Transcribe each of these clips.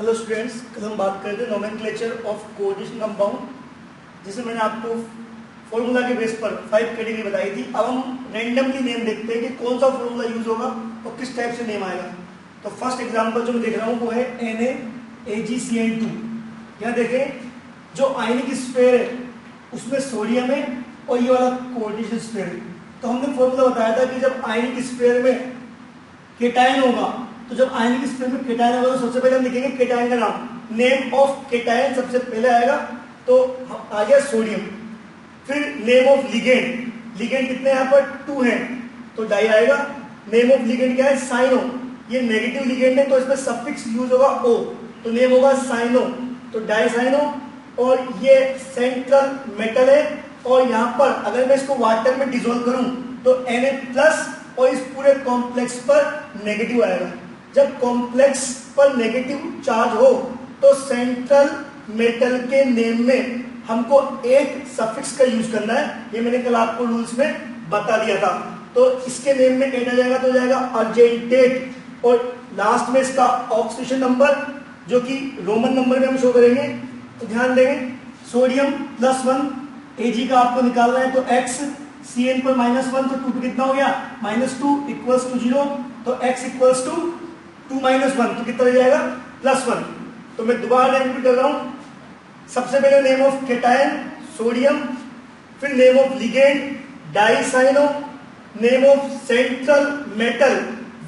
Hello students, कल हम बात करते हैं नोमेनक्लेचर ऑफ कोऑर्डिनेशन कंपाउंड, जिसमें मैंने आपको फॉर्मूला के बेस पर 5 कैटेगरी बताई थी। अब हम रैंडमली नेम देखते हैं कि कौन सा फॉर्मूला यूज होगा और किस टाइप से नेम आएगा। तो फर्स्ट एग्जांपल जो मैं देख रहा हूँ वो है NaAgCN2। यहाँ देखें, जो आयनिक स्फीयर है उसमें सोडियम है और ये वाला कोऑर्डिनेशन स्फीयर है। तो हमने फॉर्मूला बताया था कि जब आयनिक स्फीयर में केटायन होगा, तो जब आयनिक स्फीयर में केटायन होगा तो सबसे पहले हम लिखेंगे केटायन का नाम। नेम ऑफ केटायन सबसे पहले आएगा, तो आ गया सोडियम। फिर नेम ऑफ लिगेंड, लिगेंड कितने यहाँ पर 2 हैं तो डाई आएगा। नेम ऑफ लिगेंड क्या है? साइनो, ये नेगेटिव लिगेंड है तो इसमें सफिक्स यूज होगा O, तो नेम होगा साइनो, तो डाई साइनो। और ये सेंट्रल मेटल है और यहाँ पर अगर मैं इसको वाटर में डिसोल्व करूं तो Na+ और इस पूरे कॉम्प्लेक्स पर नेगेटिव आएगा। जब कॉम्प्लेक्स पर नेगेटिव चार्ज हो तो सेंट्रल मेटल के नेम में हमको एक सफिक्स का यूज करना है। ये मैंने कल आपको रूल्स में बता दिया था। तो इसके नेम में एड आ जाएगा तो जाएगा अर्जेंटेट, और लास्ट में इसका ऑक्सीडेशन नंबर जो कि रोमन नंबर में हम शो करेंगे। तो ध्यान देंगे, सोडियम +1, Ag का आपको निकालना है तो X, Cn पर -1 तो 2 कितना हो गया? -2 = 0, तो X = 2 - 1 तो कितना हो जाएगा? +1। तो मैं दोबारा रिपीट कर रहा हूं। सबसे पहले नेम ऑफ केटायन सोडियम, फिर name of ligand dicyano, name of central metal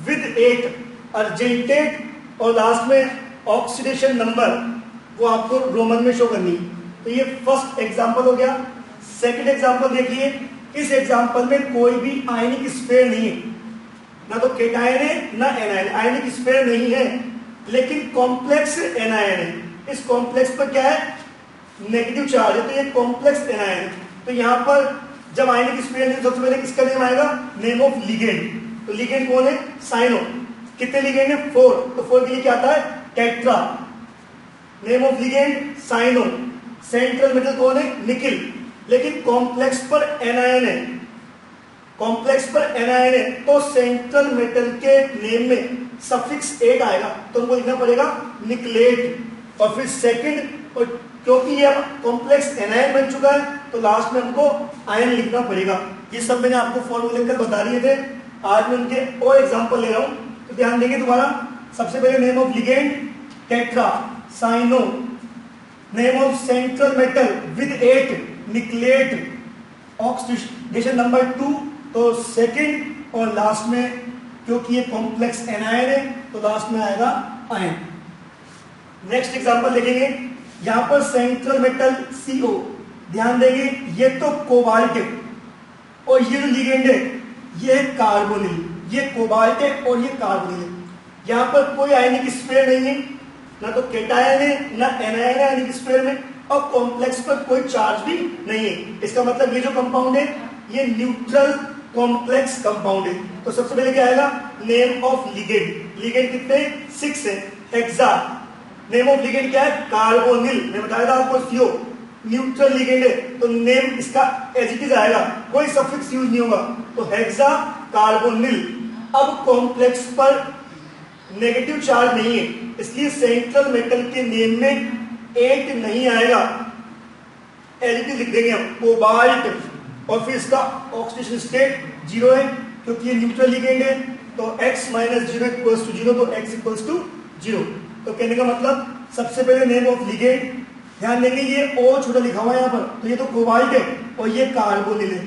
with 8 argentate, और लास्ट में ऑक्सीडेशन नंबर वो आपको रोमन में शो करनी है। तो ये फर्स्ट एग्जांपल हो गया। सेकंड एग्जांपल देखिए, इस एग्जांपल में कोई भी आयनिक स्फीयर नहीं है, ना तो केटायन है ना एनायन। आयनिक स्फीयर नहीं है लेकिन कॉम्प्लेक्स एनायन है। इस कॉम्प्लेक्स पर क्या है? नेगेटिव चार्ज है, तो ये कॉम्प्लेक्स एनायन है। तो यहाँ पर जब आयनिक स्फीयर नहीं, सबसे पहले किसका नेम आएगा? Name of ligand. तो लिगेंड कौन है? साइनो। कितने लिगेंड है? 4, तो 4 के लिए क्या आता है? Tetra. Name of ligand cyano. Central metal कौन है? निकिल। लेकिन कॉम्प्लेक्स पर एनायन है, कॉम्प्लेक्स पर एनायन है तो सेंट्रल मेटल के नेम में सफिक्स 8 आएगा, तो हमको लिखना पड़ेगा निकलेट। और फिर सेकंड, और क्योंकि ये कॉम्प्लेक्स एनायन बन चुका है तो लास्ट में हमको आयन लिखना पड़ेगा। ये सब मैंने आपको फॉर्मूले कर बता दिए थे। आज मैं उनके और एग्जांपल ले रहा हूं, तो ध्यान देंगे दोबारा। सबसे पहले name of ligand tetra cyano, name of central metal with 8 nickelate, oxidation number 2 तो सेकंड, और लास्ट में क्योंकि ये कॉम्प्लेक्स एनायन है तो लास्ट में आएगा आयन। नेक्स्ट एग्जांपल देखेंगे, यहां पर सेंट्रल मेटल CO। ध्यान देंगे, ये तो कोबाल्ट है और ये जो लिगेंड है ये है कार्बोनिल। ये कोबाल्ट है और ये कार्बोनिल है। यहां पर कोई आयनिक स्फीयर नहीं है, ना तो केटायन है ना एनायन है आयनिक स्फीयर में, और कॉम्प्लेक्स पर कोई चार्ज भी नहीं है। इसका मतलब ये जो कंपाउंड है ये न्यूट्रल कॉम्प्लेक्स कंपाउंड है। तो सबसे पहले क्या आएगा? Name of ligand. लिगेंड कितने? 6 है, हेक्सा। नेम ऑफ लिगेंड क्या है? कार्बोनिल। मैं बताया था आपको, CO न्यूट्रल लिगेंड है तो नेम इसका एज इट इज आएगा, कोई सफिक्स यूज नहीं होगा, तो हेक्सा कार्बोनिल। अब कॉम्प्लेक्स पर नेगेटिव चार्ज नहीं है इसलिए सेंट्रल मेटल के नेम में 8 नहीं आएगा, एज इट इज लिख देंगे हम कोबाल्ट। और फिर इसका ऑक्सीडेशन स्टेट 0 है क्योंकि ये न्यूट्रल लिगेंड है, तो X - 0 = 0, तो X = 0। तो कहने का मतलब सबसे पहले नेम ऑफ लिगेंड, ध्यान देंगे ये O छोटा लिखा हुआ है यहाँ पर, तो ये तो कोबाल्ट है और ये कार्बोनिल है।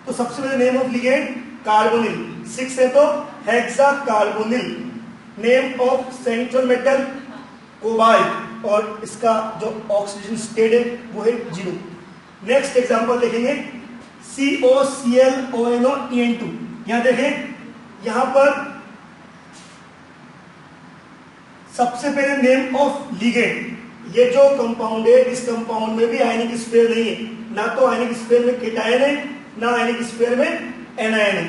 तो सबसे पहले नेम ऑफ लिगेंड कार्बोनिल, 6 है तो hexa carbonyl. Name of central metal cobalt, और इसका जो ऑक्सीडेशन स्टेट है वो है 0। नेक्स्ट एग्जांपल देखेंगे, COClONO En2। यहां देखें, यहां पर सबसे पहले नेम ऑफ लिगेंड। ये जो कंपाउंड है इस कंपाउंड में भी आयनिक स्फीयर नहीं है, ना तो आयनिक स्फीयर में केटायन है ना आयनिक स्फीयर में एनायन है,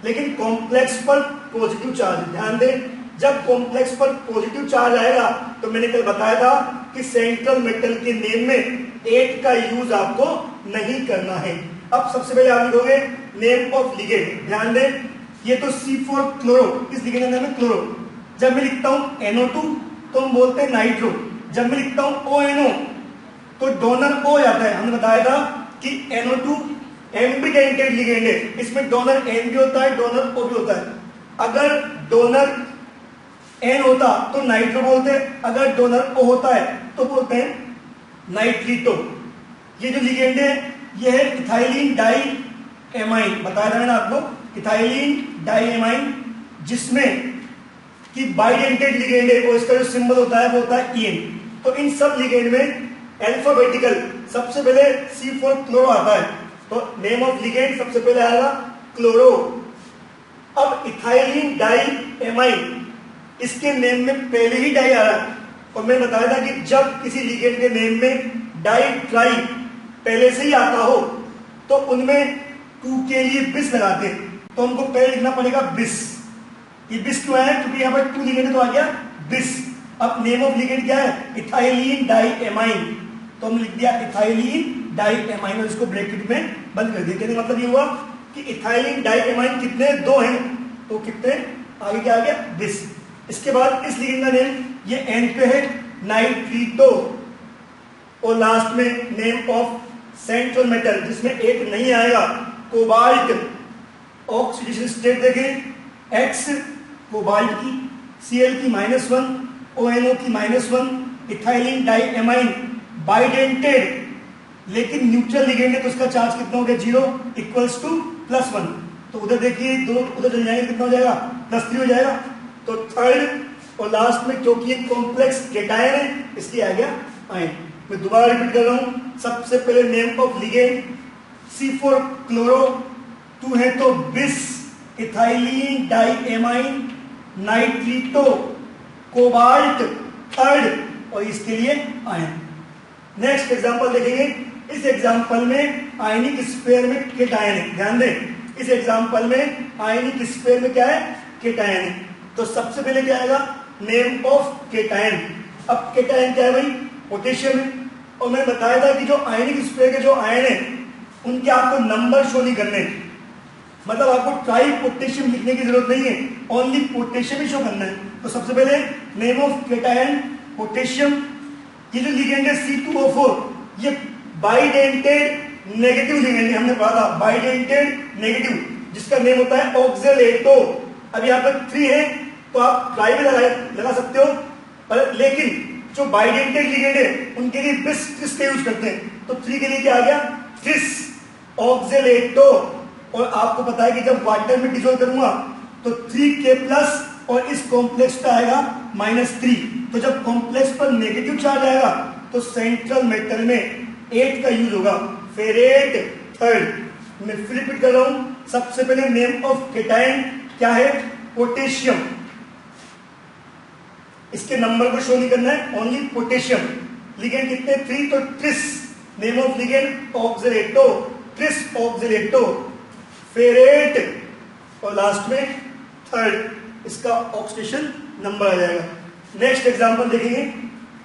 लेकिन कॉम्प्लेक्स पर पॉजिटिव चार्ज है। ध्यान दें, जब कॉम्प्लेक्स पर पॉजिटिव चार्ज आएगा तो मैंने कल बताया था कि सेंट्रल मेटल के नेम में 8 का यूज आपको नहीं करना है। अब सबसे पहले आप लिखोगे नेम ऑफ लिगेंड। ध्यान दें, ये तो C4 क्लोरो, इस लिगेंड का नाम है क्लोरो। जब मैं लिखता हूं NO2 तो हम बोलते हैं नाइट्रो। जब मैं लिखता हूं ONO तो डोनर O जाता है। हमने बताया था कि NO2 एम्बिडेंटेड लिगेंड है, इसमें डोनर N भी होता है, डोनर O भी होता है। अगर डोनर N होता तो नाइट्रो बोलते हैं, अगर डोनर O होता है तो बोलते हैं नाइट्रीटो। ये जो लिगेंड है ये है इथाइलिन डाई एमाइन, बताया था मैंने आपको इथाइलिन डाई एमाइन, जिसमें कि बाइडेंटेड लिगेंड है और इसका जो सिंबल होता है वो होता है EN। तो इन सब लिगेंड में अल्फाबेटिकल सबसे पहले C4 क्लोरो आता है, तो नेम ऑफ लिगेंड सबसे पहले आएगा क्लोरो। अब इथाइलिन डाई एमाइन, इसके नेम में पहले ही डाई आ रहा है, और मैंने बताया था कि जब किसी लिगेंड के नेम में डाई ट्राई पहले से ही आता हो तो उनमें 2 के लिए बिस लगाते हैं, तो हमको पहले लिखना पड़ेगा बिस। ये बिस क्यों है? क्योंकि यहाँ पर 2 लिगेंड तो आ गया बिस। अब नेम ऑफ लिगेंड क्या है? इथाइलिन डाई एमाइन, तो हमने लिख दिया इथाइलिन डाई एमाइन और इसको ब्रैकेट में बंद कर दिया। कहने मतलब ये हुआ कि इथाइलिन डाई एमाइन कितने? 2 हैं, तो कितने आगे क्या आ गया? बिस। इसके बाद इस लिगेंड का नेम ये एंड पे है नाइट्रीटो, और लास्ट में नेम ऑफ सेंट्रल मेटल जिसमें एक नहीं आएगा कोबाल्ट। ऑक्सीडेशन स्टेट देखें, X कोबाल्ट की, Cl की -1, ONO की -1, इथाइलिन डाई एमाइन बाइडेंटेड लेकिन न्यूट्रल लिगेंड है तो उसका चार्ज कितना हो गया? 0 इक्वल्स टू +1। तो उधर देखिए 2 उधर चल जाएंगे, कितना हो जाएगा? +3 हो जाएगा। तो थर्ड और लास्ट में क्योंकि ये कॉम्प्लेक्स केटायन है इसलिए आ गया आयन। मैं दोबारा रिपीट कर रहा हूं, सबसे पहले name of ligand C4 chloro, 2 है तो bis, ethylene diamine, nitrito, cobalt third, और इसके लिए आयन। नेक्स्ट एग्जांपल देखेंगे। इस एग्जांपल में आयनिक स्फीयर में केटायन है, ध्यान दें, इस एग्जांपल में आयनिक स्फीयर में क्या है? केटायन है। तो सबसे पहले क्या आएगा? Name of cation. अब केटायन क्या है भाई? पोटेशियम है, और मैं बताया था कि जो आयनिक स्फीयर के जो आयन है उनके आपको नंबर शो नहीं करने, मतलब आपको ट्राई पोटेशियम लिखने की जरूरत नहीं है, ओनली पोटेशियम ही शो करना है। तो सबसे पहले नेम ऑफ केटायन पोटेशियम। ये जो लिगेंड है C2O4 ये बाइडेंटेड नेगेटिव लिगेंड है, हमने पढ़ा था बाइडेंटेड नेगेटिव, जिसका नेम होता है ऑक्जेलेटो। अब यहाँ पर 3 है तो आप ट्राई भी लगा सकते हो, पर लेकिन जो बाइडेंटेड लिगेंड है उनके लिए बिस ट्रिस का यूज करते हैं, तो 3 के लिए क्या आ गया? Tris oxalato. और आपको पता है कि जब वाटर में डिसॉल्व करूंगा तो 3K+ और इस कॉम्प्लेक्स का आएगा -3, तो जब कॉम्प्लेक्स पर नेगेटिव चार्ज आएगा तो सेंट्रल मेटल में 8 का यूज होगा, फेरेट थर्ड। मैं फिर रिपीट कर रहा हूं, सबसे पहले नेम ऑफ केटायन क्या है? पोटेशियम। इसके नंबर को शो नहीं करना है, ओनली पोटेशियम। लिगेंड कितने? 3, तो tris. Name of ligand oxalato, tris oxalato, ferrate, और लास्ट में थर्ड, इसका ऑक्सीडेशन नंबर आ जाएगा। नेक्स्ट एग्जांपल देखेंगे।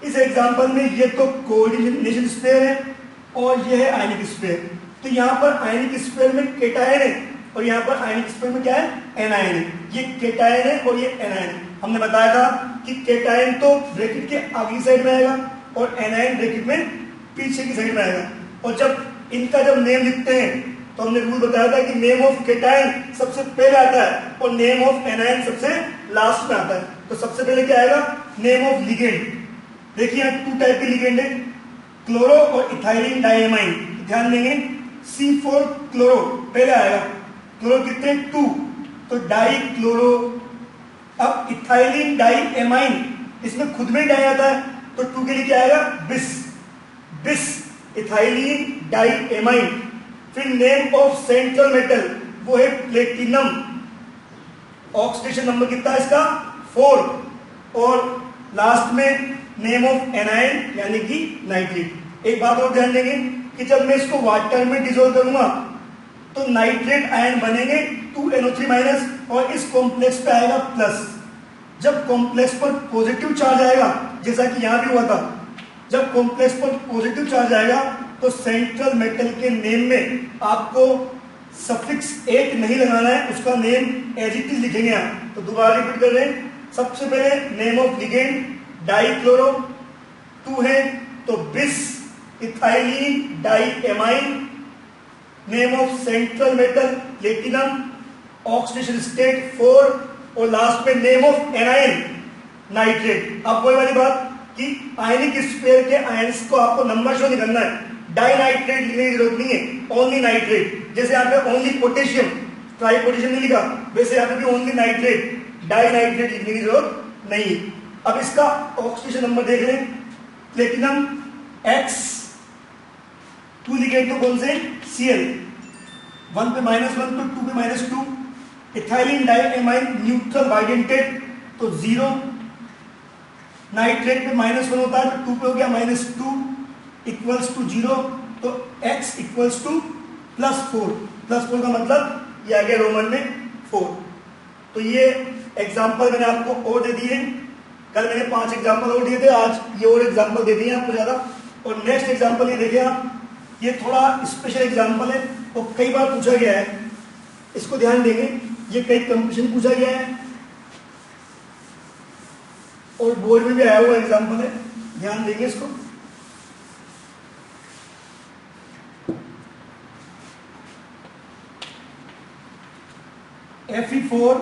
इस एग्जांपल में ये तो कोऑर्डिनेशन स्फीयर है और ये है आयनिक स्फीयर। तो यहाँ पर आयनिक स्फीयर में केटायन है और यहाँ पर आयनिक स्फीयर में क्या है? एनायन है। ये केटायन है और ये एनायन है। हमने बताया था कि केटायन तो ब्रैकेट के आगे साइड में आएगा और एनायन ब्रैकेट में पीछे की साइड में आएगा। और जब इनका जब नेम लिखते हैं तो हमने रूल बताया था कि नेम ऑफ केटायन सबसे पहले आता है और नेम ऑफ एनायन सबसे लास्ट में आता है। तो सबसे पहले क्या आएगा? Name of ligand. देखिए यहाँ 2 टाइप के लिगेंड है, क्लोरो और इथाइलिन डाइएमाइन। ध्यान देंगे C4 क्लोरो पहले आएगा, क्लोरो कितने? 2, तो डाई क्लोरो। अब इथाइलिन डाइएमाइन, इसमें खुद में डाई आता है तो 2 के लिए क्या आएगा? बिस, बिस इथाइलिन डाइएमाइन। फिर नेम ऑफ सेंट्रल मेटल वो है प्लेटिनम, ऑक्सीडेशन नंबर कितना है इसका? 4। और लास्ट में नेम ऑफ एनायन यानी कि नाइट्रेट। एक बात और ध्यान देंगे कि जब मैं इसको वाटर में डिसॉल्व करूंगा तो नाइट्रेट आयन बनेंगे 2NO3- और इस कॉम्प्लेक्स पे आएगा प्लस। जब कॉम्प्लेक्स पर पॉजिटिव चार्ज आएगा, जैसा कि यहां भी हुआ था, जब कॉम्प्लेक्स पर पॉजिटिव चार्ज आएगा तो सेंट्रल मेटल के नेम में आपको सफिक्स 8 नहीं लगाना है, उसका नेम एज इट इज लिखेंगे आप। तो दोबारा रिपीट कर रहे हैं, सबसे पहले नेम ऑफ लिगेंड डाइक्लोरो 2 है तो bis ethylene diamine, name of central metal platinum, oxidation state 4 और लास्ट में नेम ऑफ एनायन नाइट्रेट। अब वही वाली बात कि आयनिक स्फीयर के आयंस को आपको नंबर शो निकलना है, डाई नाइट्रेट लिखने की जरूरत नहीं है, ओनली नाइट्रेट। जैसे यहाँ पे ओनली पोटेशियम, ट्राई पोटेशियम नहीं लिखा, वैसे यहाँ पे भी ओनली नाइट्रेट, डाई नाइट्रेट लिखने की जरूरत नहीं है। अब इसका ऑक्सीडेशन नंबर देख लें, प्लेटिनम X 2 लिखे तो कौन से Cl, 1 पे -1 तो 2 पे -2, इथाइलिन डाइएमाइन न्यूट्रल बाइडेंटेड तो 0, नाइट्रेट पे -1 होता है तो 2 पे हो गया -2 इक्वल्स टू 0, तो x इक्वल्स टू +4, +4 का मतलब ये आ गया रोमन में 4। तो ये एग्जाम्पल मैंने आपको और दे दिए, कल मैंने 5 एग्जाम्पल और दिए थे, आज ये और एग्जाम्पल दे दिए आपको ज्यादा। और नेक्स्ट एग्जाम्पल ये देखिए आप, ये थोड़ा स्पेशल एग्जाम्पल है और कई बार पूछा गया है, इसको ध्यान देंगे, ये कई कंपटीशन पूछा गया है और बोर्ड में भी आया हुआ एग्जाम्पल है, ध्यान देंगे इसको। Fe4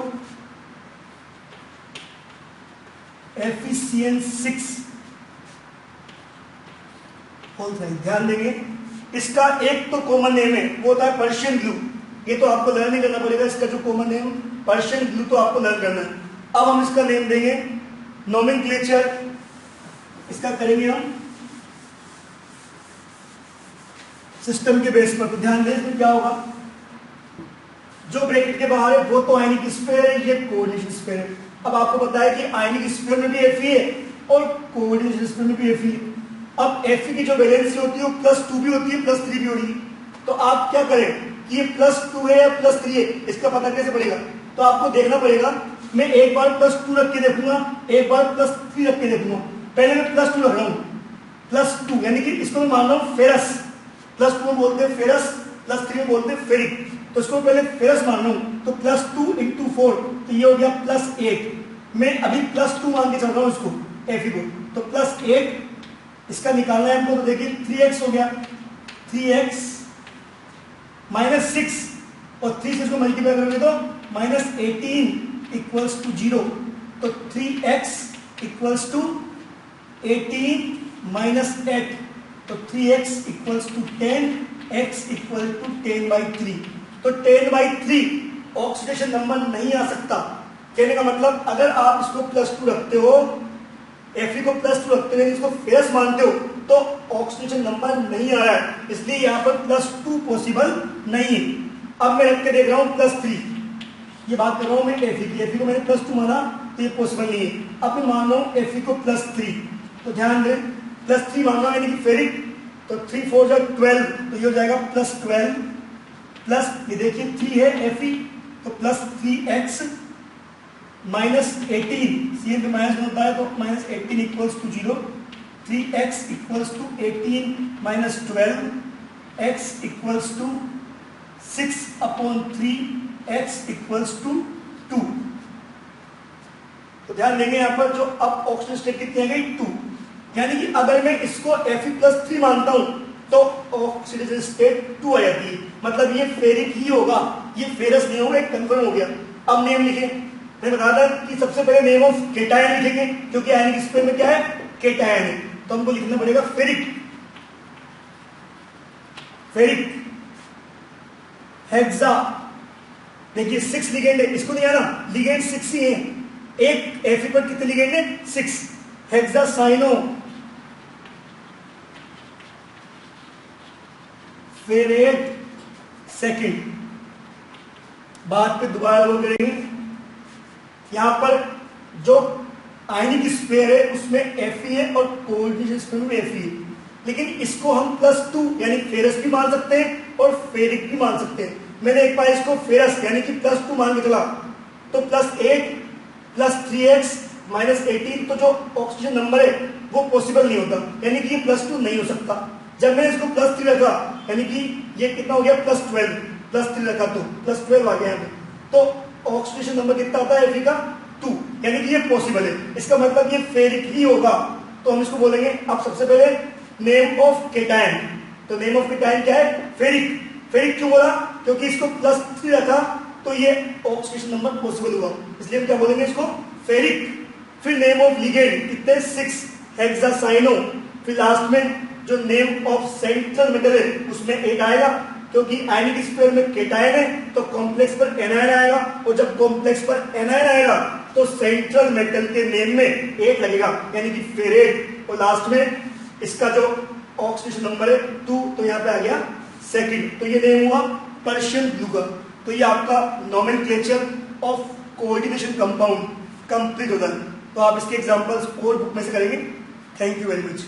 FeCN6 होल साइज, ध्यान देंगे। इसका एक तो कॉमन नेम है, वो होता है पर्शियन ग्लू, ये तो आपको लर्न नहीं करना पड़ेगा, इसका जो कॉमन नेम पर्शियन ग्लू तो आपको लर्न करना है। अब हम इसका नेम देंगे, नोमेनक्लेचर इसका करेंगे हम सिस्टम के बेस पर। तो ध्यान दें इसमें क्या होगा, जो ब्रैकेट के बाहर है वो तो आयनिक स्फीयर है, ये कोऑर्डिनेशन स्फीयर है। अब आपको पता है कि आयनिक स्फीयर में भी Fe है और कोऑर्डिनेशन स्फीयर में भी Fe है। अब Fe की जो वैलेंसी होती है वो +2 भी होती है, +3 भी होती है। तो आप क्या करें कि ये +2 है या +3 है, इसका पता कैसे पड़ेगा? तो आपको देखना पड़ेगा, मैं एक बार +2 रख के देखूंगा, एक बार +3 रख के देखूंगा। पहले मैं +2 रख रहा हूँ, +2 यानी कि इसको मैं मान रहा हूँ फेरस, +2 में बोलते हैं फेरस, +3 में बोलते हैं फेरिक। तो इसको पहले फेरस मान रहा हूँ, तो +2 × 4 तो ये हो गया +8। मैं अभी +2 मान के चल रहा हूँ इसको Fe को, तो +8 इसका निकालना है हमको। तो देखिए 3x हो गया, 3x -6 और 3 से इसको मल्टीप्लाई करोगे तो -18 इक्वल्स टू 0। तो 3x इक्वल्स टू 18 - 8, तो 3x equals to 10, x equal to 10/3। तो 10/3 ऑक्सीडेशन नंबर नहीं आ सकता। कहने का मतलब अगर आप इसको +2 रखते हो, Fe को +2 रखते हो, इसको फेरस मानते हो, तो ऑक्सीडेशन नंबर नहीं आ रहा है, इसलिए यहाँ पर +2 पॉसिबल नहीं है। अब मैं रख के देख रहा हूँ +3, ये बात कर रहा हूँ मैं Fe की, Fe को मैंने +2 माना तो ये पॉसिबल नहीं है। अब मैं मान रहा हूँ Fe को +3, तो ध्यान दें +3 मान रहा हूँ यानी कि फेरिक, तो 3 4 12, तो ये हो जाएगा +12 प्लस ये देखिए 3 है Fe, तो +3x -18, Cn पे माइनस होता है तो -18 equals to 0, 3x equals to 18 - 12, x equals to 6/3, x equals to 2। तो ध्यान देंगे यहाँ पर जो अब ऑक्सीजन स्टेट कितनी आ गई 2, यानी कि अगर मैं इसको Fe+3 मानता हूं तो ऑक्सीडेशन स्टेट 2 आ जाती है, मतलब ये फेरिक ही होगा, ये फेरस नहीं होगा, एक कंफर्म हो गया। अब नेम लिखें, मैंने बताया था कि सबसे पहले नेम ऑफ केटायन लिखेंगे, क्योंकि आयनिक स्फीयर में क्या है केटायन है, तो हमको लिखना पड़ेगा फेरिक, फेरिक हेक्सा। देखिए 6 लिगेंड है, इसको नहीं आना, लिगेंड 6 ही है, एक Fe पर कितने लिगेंड है 6, हेक्सा साइनो फेरेट सेकंड। बात पे दोबारा वो करेंगे, यहां पर जो आयनिक स्फीयर है उसमें Fe है और कोऑर्डिनेशन स्फीयर में Fe है, लेकिन इसको हम +2 यानी फेरस भी मान सकते हैं और फेरिक भी मान सकते हैं। मैंने एक बार इसको फेरस यानी कि +2 मान के चला, तो +8 +3x -18, तो जो ऑक्सीजन नंबर है वो पॉसिबल नहीं होता, यानी कि ये +2 नहीं हो सकता। जब मैंने इसको +3 रखा, यानी कि ये कितना हो गया +12, +3 रखा तो +12 आ गया यहाँ पे, तो ऑक्सीडेशन नंबर कितना आता है Fe का 2, यानी कि ये पॉसिबल है, इसका मतलब ये फेरिक ही होगा। तो हम इसको बोलेंगे, अब सबसे पहले नेम ऑफ केटायन, तो नेम ऑफ केटायन क्या है? फेरिक। फेरिक क्यों बोला? क्योंकि इसको +3 रखा तो ये ऑक्सीडेशन नंबर पॉसिबल हुआ, इसलिए हम क्या बोलेंगे इसको? फेरिक। फिर नेम ऑफ लिगेंड कितने? 6 हेक्सासाइनो। फिर लास्ट में जो नेम ऑफ सेंट्रल मेटल है उसमें 8 आएगा, क्योंकि आयनिक स्पेयर में केटायन है तो कॉम्प्लेक्स पर एनायन आएगा, और जब कॉम्प्लेक्स पर एनायन आएगा तो सेंट्रल मेटल के नेम में 8 लगेगा, यानी कि फेरेट। और लास्ट में इसका जो ऑक्सीडेशन नंबर है 2, तो यहाँ पे आ गया 2nd। तो ये नेम हुआ पर्शियन ब्लू का। तो ये आपका nomenclature of coordination compound complete होता है। तो आप इसके एग्जांपल्स और बुक में से करेंगे। Thank you very much.